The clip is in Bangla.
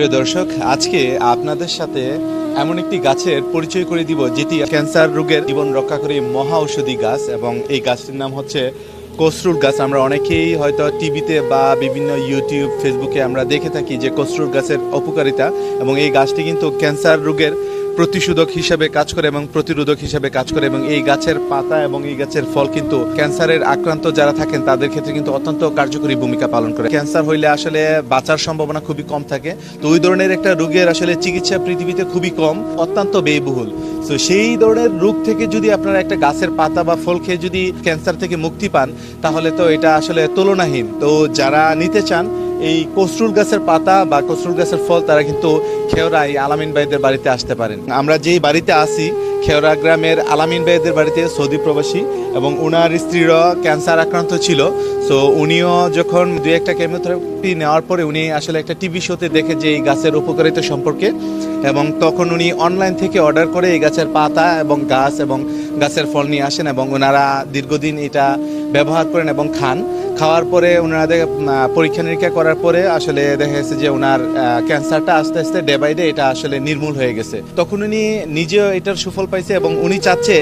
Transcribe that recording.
প্রিয় দর্শক, আজকে আপনাদের সাথে এমন একটি গাছের পরিচয় করে দিব যেটি ক্যান্সার রোগের জীবন রক্ষা করে মহা ঔষধি গাছ, এবং এই গাছটির নাম হচ্ছে কসরুল গাছ। আমরা অনেকেই হয়তো টিভিতে বা বিভিন্ন ইউটিউব ফেসবুকে আমরা দেখে থাকি যে কসরুল গাছের উপকারিতা, এবং এই গাছটি কিন্তু ক্যান্সার রোগের প্রতিষেধক হিসেবে কাজ করে এবং প্রতিরোধক হিসেবে কাজ করে, এবং এই গাছের পাতা এবং এই গাছের ফল কিন্তু ক্যান্সারের আক্রান্ত যারা থাকেন তাদের ক্ষেত্রে কিন্তু অত্যন্ত কার্যকরী ভূমিকা পালন করে। ক্যান্সার হইলে আসলে বাঁচার সম্ভাবনা খুবই কম থাকে, তো ওই ধরনের একটা রোগের আসলে চিকিৎসা পৃথিবীতে খুবই কম, অত্যন্ত ব্যয়বহুল। তো সেই ধরনের রোগ থেকে যদি আপনারা একটা গাছের পাতা বা ফল খেয়ে যদি ক্যান্সার থেকে মুক্তি পান, তাহলে তো এটা আসলে তুলনাহীন। তো যারা নিতে চান এই কসরুল গাছের পাতা বা কসরুল গাছের ফল, তারা কিন্তু খেওড়া এই আলামিন ভাইদের বাড়িতে আসতে পারেন। আমরা যেই বাড়িতে আসি খেওড়া গ্রামের আলামিন ভাইদের বাড়িতে, সৌদি প্রবাসী, এবং ওনার স্ত্রীরা ক্যান্সার আক্রান্ত ছিল। সো উনিও যখন দুই একটা কেমোথেরাপি নেওয়ার পরে উনি আসলে একটা টিভি শোতে দেখে যে এই গাছের উপকারিতা সম্পর্কে, এবং তখন উনি অনলাইন থেকে অর্ডার করে এই গাছের পাতা এবং গাছ এবং গাছের ফল নিয়ে আসেন, এবং ওনারা দীর্ঘদিন এটা ব্যবহার করেন এবং খান। খাওয়ার পরে ওনাদের পরীক্ষা নিরীক্ষা করার পরে আসলে দেখা গেছে যে ওনার ক্যান্সারটা আস্তে আস্তে ডে বাই ডে এটা আসলে নির্মূল হয়ে গেছে। তখন উনি নিজেও এটার সুফল পাইছে, এবং উনি চাচ্ছে